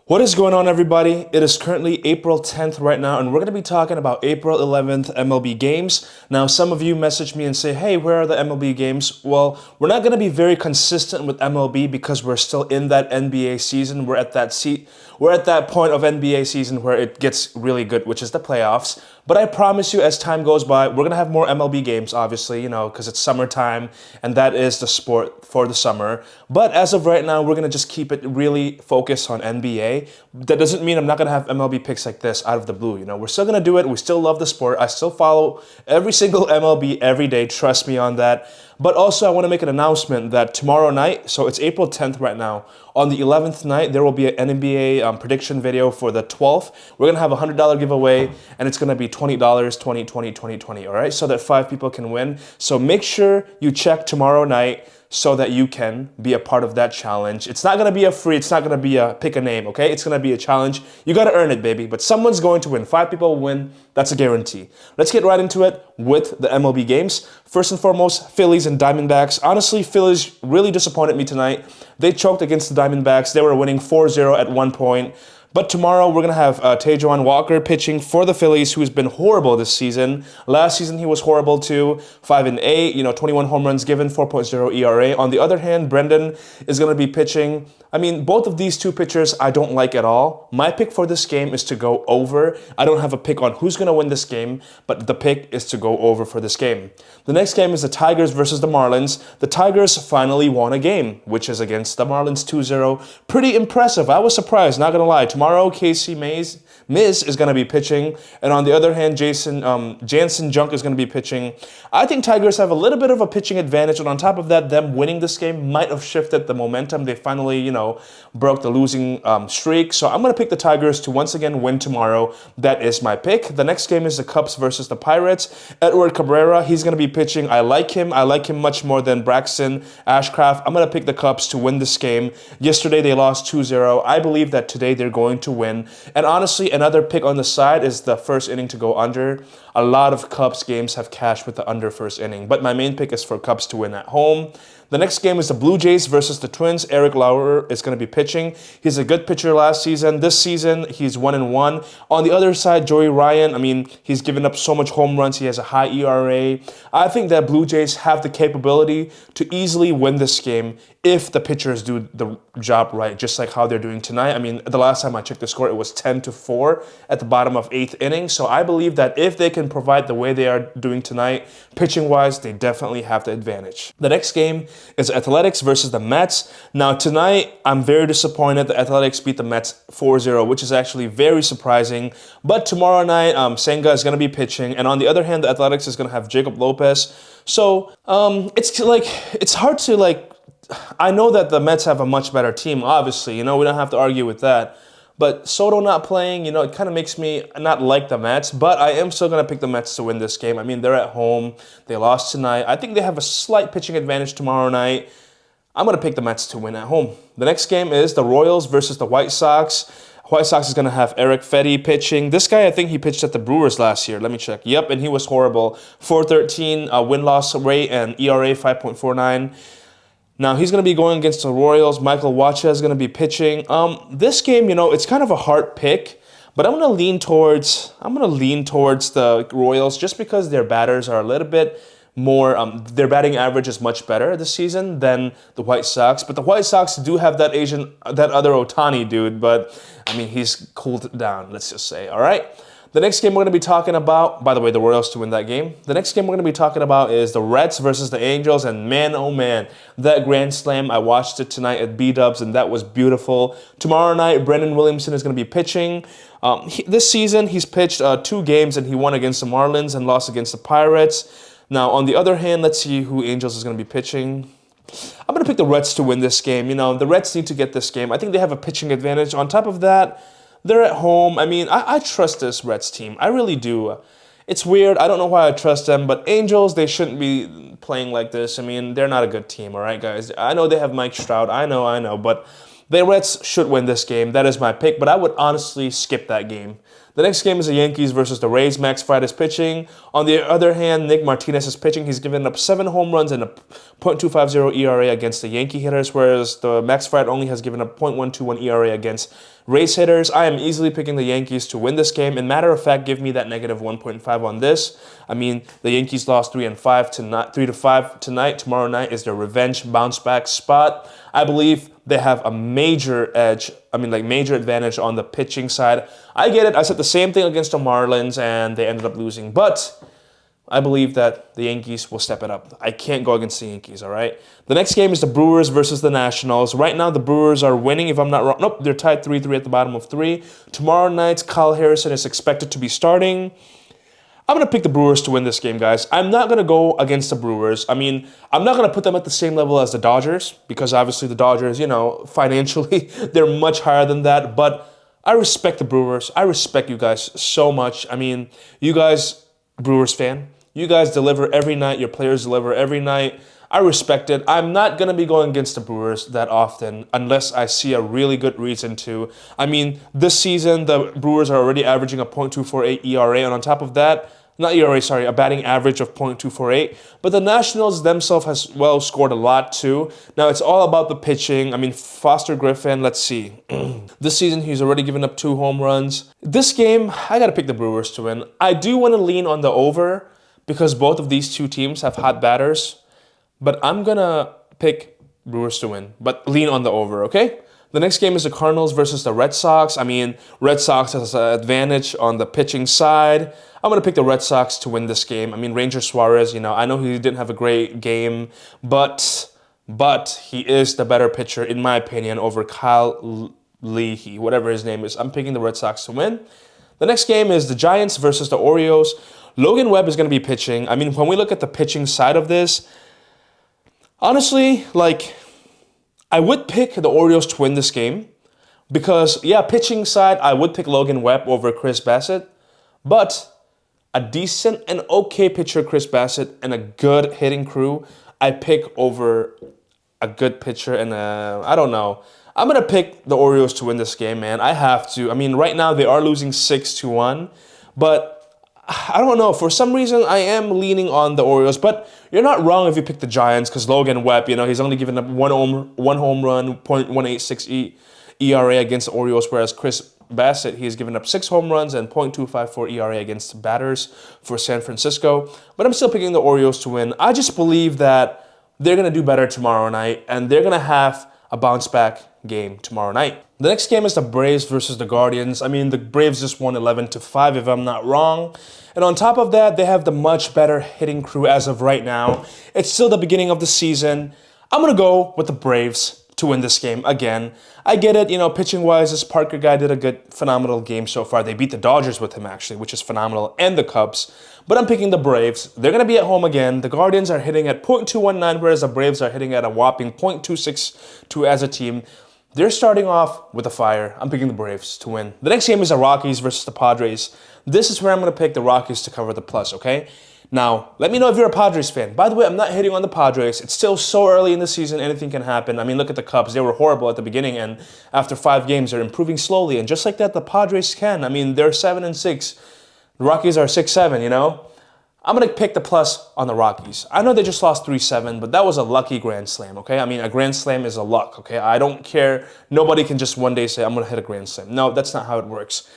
What is going on, everybody? It is currently April 10th right now, and we're going to be talking about April 11th MLB games. Now, some of you message me and say, hey, where are the MLB games? Well, we're not going to be very consistent with MLB because we're still in that NBA season. We're at that point of NBA season where it gets really good, which is the playoffs. But I promise you, as time goes by, we're going to have more MLB games, obviously, because it's summertime, and that is the sport for the summer. But as of right now, we're going to just keep it really focused on NBA. That doesn't mean I'm not going to have MLB picks like this out of the blue. We're still going to do it. We still love the sport. I still follow every single MLB every day. Trust me on that. But also, I want to make an announcement that tomorrow night, so it's April 10th right now, on the 11th night, there will be an NBA prediction video for the 12th. We're going to have a $100 giveaway, and it's going to be $20, 20, 20, 20, 20, all right? So that 5 people can win. So make sure you check tomorrow night so that you can be a part of that challenge. It's not going to be it's not going to be a pick a name, okay? It's going to be a challenge. You got to earn it, baby. But someone's going to win. 5 people will win. That's a guarantee. Let's get right into it with the MLB games. First and foremost, Phillies and Diamondbacks. Honestly, Phillies really disappointed me tonight. They choked against the Diamondbacks. They were winning 4-0 at one point. But tomorrow, we're going to have Taijuan Walker pitching for the Phillies, who's been horrible this season. Last season, he was horrible too. 5-8, 21 home runs given, 4.0 ERA. On the other hand, Brendan is going to be pitching. I mean, both of these two pitchers I don't like at all. My pick for this game is to go over. I don't have a pick on who's going to win this game, but the pick is to go over for this game. The next game is the Tigers versus the Marlins. The Tigers finally won a game, which is against the Marlins 2-0. Pretty impressive. I was surprised, not going to lie. Tomorrow, Casey Miz is going to be pitching, and on the other hand, Jansen Junk is going to be pitching. I think Tigers have a little bit of a pitching advantage, and on top of that, them winning this game might have shifted the momentum. They finally, broke the losing streak. So I'm going to pick the Tigers to once again win tomorrow. That is my pick. The next game is the Cubs versus the Pirates. Edward Cabrera, he's going to be pitching. I like him. I like him much more than Braxton Ashcraft. I'm going to pick the Cubs to win this game. Yesterday, they lost 2-0. I believe that today they're going to win. And honestly, another pick on the side is the first inning to go under. A lot of Cubs games have cashed with the under first inning. But my main pick is for Cubs to win at home. The next game is the Blue Jays versus the Twins. Eric Lauer is going to be pitching. He's a good pitcher last season. This season, he's 1-1. On the other side, Joey Ryan, he's given up so much home runs. He has a high ERA. I think that Blue Jays have the capability to easily win this game if the pitchers do the job right, just like how they're doing tonight. The last time I checked the score, it was 10-4 at the bottom of 8th inning. So I believe that if they can provide the way they are doing tonight, pitching-wise, they definitely have the advantage. The next game is Athletics versus the Mets. Now, tonight, I'm very disappointed the Athletics beat the Mets 4-0, which is actually very surprising. But tomorrow night, Senga is going to be pitching. And on the other hand, the Athletics is going to have Jacob Lopez. So it's hard to I know that the Mets have a much better team, obviously. We don't have to argue with that. But Soto not playing, it kind of makes me not like the Mets. But I am still going to pick the Mets to win this game. They're at home. They lost tonight. I think they have a slight pitching advantage tomorrow night. I'm going to pick the Mets to win at home. The next game is the Royals versus the White Sox. White Sox is going to have Eric Fetty pitching. This guy, I think he pitched at the Brewers last year. Let me check. Yep, and he was horrible. 4.13 win-loss rate and ERA 5.49. Now, he's going to be going against the Royals. Michael Wacha is going to be pitching. This game, it's kind of a hard pick, but I'm going to lean towards the Royals just because their batters are a little bit more, their batting average is much better this season than the White Sox. But the White Sox do have that other Ohtani dude, but, he's cooled down, let's just say, all right? The next game we're going to be talking about, by the way, the Royals to win that game. The next game we're going to be talking about is the Reds versus the Angels. And man, oh man, that Grand Slam, I watched it tonight at B-Dubs, and that was beautiful. Tomorrow night, Brendan Williamson is going to be pitching. This season, he's pitched 2 games, and he won against the Marlins and lost against the Pirates. Now, on the other hand, let's see who Angels is going to be pitching. I'm going to pick the Reds to win this game. The Reds need to get this game. I think they have a pitching advantage. On top of that, they're at home. I trust this Reds team. I really do. It's weird. I don't know why I trust them, but Angels, they shouldn't be playing like this. They're not a good team, all right, guys? I know they have Mike Trout. I know, but the Reds should win this game. That is my pick, but I would honestly skip that game. The next game is the Yankees versus the Rays. Max Fried is pitching. On the other hand, Nick Martinez is pitching. He's given up 7 home runs and a .250 ERA against the Yankee hitters, whereas the Max Fried only has given up .121 ERA against Rays hitters. I am easily picking the Yankees to win this game. And matter of fact, give me that negative 1.5 on this. I mean, the Yankees lost 3-5 tonight. Tomorrow night is their revenge bounce back spot. I believe they have a major edge. Major advantage on the pitching side. I get it. I said the same thing against the Marlins, and they ended up losing. But I believe that the Yankees will step it up. I can't go against the Yankees, all right? The next game is the Brewers versus the Nationals. Right now, the Brewers are winning, if I'm not wrong. Nope, they're tied 3-3 at the bottom of 3. Tomorrow night, Kyle Harrison is expected to be starting. I'm going to pick the Brewers to win this game, guys. I'm not going to go against the Brewers. I mean, I'm not going to put them at the same level as the Dodgers because obviously the Dodgers, financially, they're much higher than that. But I respect the Brewers. I respect you guys so much. I mean, you guys, Brewers fan, you guys deliver every night. Your players deliver every night. I respect it. I'm not going to be going against the Brewers that often unless I see a really good reason to. I mean, this season, the Brewers are already averaging a .248 ERA, and on top of that, not ERA, sorry, a batting average of .248. But the Nationals themselves has, scored a lot too. Now, it's all about the pitching. I mean, Foster Griffin, let's see. This season, he's already given up 2 home runs. This game, I got to pick the Brewers to win. I do want to lean on the over because both of these two teams have hot batters. But I'm going to pick Brewers to win, but lean on the over, okay? The next game is the Cardinals versus the Red Sox. I mean, Red Sox has an advantage on the pitching side. I'm going to pick the Red Sox to win this game. I mean, Ranger Suarez, I know he didn't have a great game, but he is the better pitcher, in my opinion, over Kyle Leahy, whatever his name is. I'm picking the Red Sox to win. The next game is the Giants versus the Orioles. Logan Webb is going to be pitching. I mean, when we look at the pitching side of this, honestly, I would pick the Orioles to win this game because, pitching side, I would pick Logan Webb over Chris Bassett, but a decent and okay pitcher, Chris Bassett, and a good hitting crew, I pick over a good pitcher and I don't know. I'm going to pick the Orioles to win this game, man. I have to. I mean, right now they are losing 6-1, but I don't know. For some reason, I am leaning on the Orioles, but you're not wrong if you pick the Giants because Logan Webb, he's only given up one home run, .186 ERA against the Orioles, whereas Chris Bassett, he's given up 6 home runs and .254 ERA against batters for San Francisco. But I'm still picking the Orioles to win. I just believe that they're going to do better tomorrow night, and they're going to have a bounce-back game tomorrow night. The next game is the Braves versus the Guardians. I mean, the Braves just won 11-5, if I'm not wrong. And on top of that, they have the much better hitting crew as of right now. It's still the beginning of the season. I'm going to go with the Braves to win this game again. I get it, pitching-wise, this Parker guy did a phenomenal game so far. They beat the Dodgers with him, actually, which is phenomenal, and the Cubs. But I'm picking the Braves. They're going to be at home again. The Guardians are hitting at .219, whereas the Braves are hitting at a whopping .262 as a team. They're starting off with a fire. I'm picking the Braves to win. The next game is the Rockies versus the Padres. This is where I'm going to pick the Rockies to cover the plus, okay? Now, let me know if you're a Padres fan. By the way, I'm not hitting on the Padres. It's still so early in the season, anything can happen. I mean, look at the Cubs. They were horrible at the beginning, and after 5 games, they're improving slowly. And just like that, the Padres can. I mean, they're 7-6. The Rockies are 6-7, I'm going to pick the plus on the Rockies. I know they just lost 3-7, but that was a lucky Grand Slam, okay? I mean, a Grand Slam is a luck, okay? I don't care. Nobody can just one day say, I'm going to hit a Grand Slam. No, that's not how it works.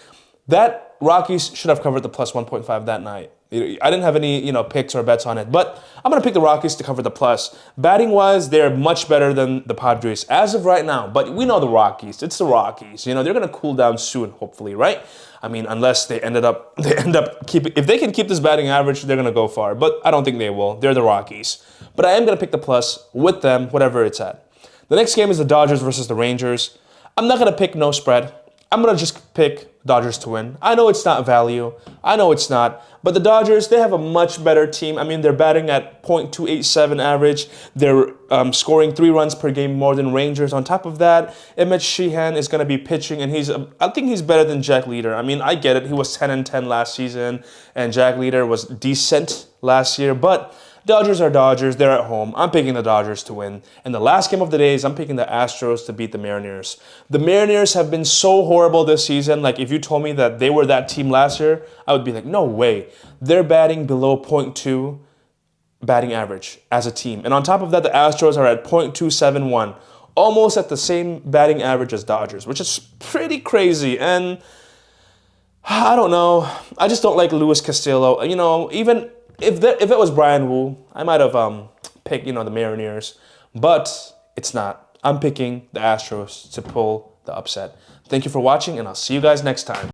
That Rockies should have covered the plus 1.5 that night. I didn't have any, picks or bets on it, but I'm going to pick the Rockies to cover the plus. Batting-wise, they're much better than the Padres as of right now, but we know the Rockies. It's the Rockies. They're going to cool down soon, hopefully, right? I mean, unless they end up keeping, if they can keep this batting average, they're going to go far, but I don't think they will. They're the Rockies. But I am going to pick the plus with them, whatever it's at. The next game is the Dodgers versus the Rangers. I'm not going to pick no spread. I'm going to just pick Dodgers to win. I know it's not value. I know it's not. But the Dodgers, they have a much better team. I mean, they're batting at .287 average. They're scoring 3 runs per game more than Rangers. On top of that, Emmett Sheehan is going to be pitching, and I think he's better than Jack Leader. I mean, I get it. He was 10-10 last season, and Jack Leader was decent last year. But Dodgers are Dodgers. They're at home. I'm picking the Dodgers to win. And the last game of the day is I'm picking the Astros to beat the Mariners. The Mariners have been so horrible this season. Like, if you told me that they were that team last year, I would be like, no way. They're batting below .2 batting average as a team. And on top of that, the Astros are at .271, almost at the same batting average as Dodgers, which is pretty crazy. And I don't know. I just don't like Luis Castillo. You know, even if it was Brian Wu, I might have picked, the Mariners. But it's not. I'm picking the Astros to pull the upset. Thank you for watching, and I'll see you guys next time.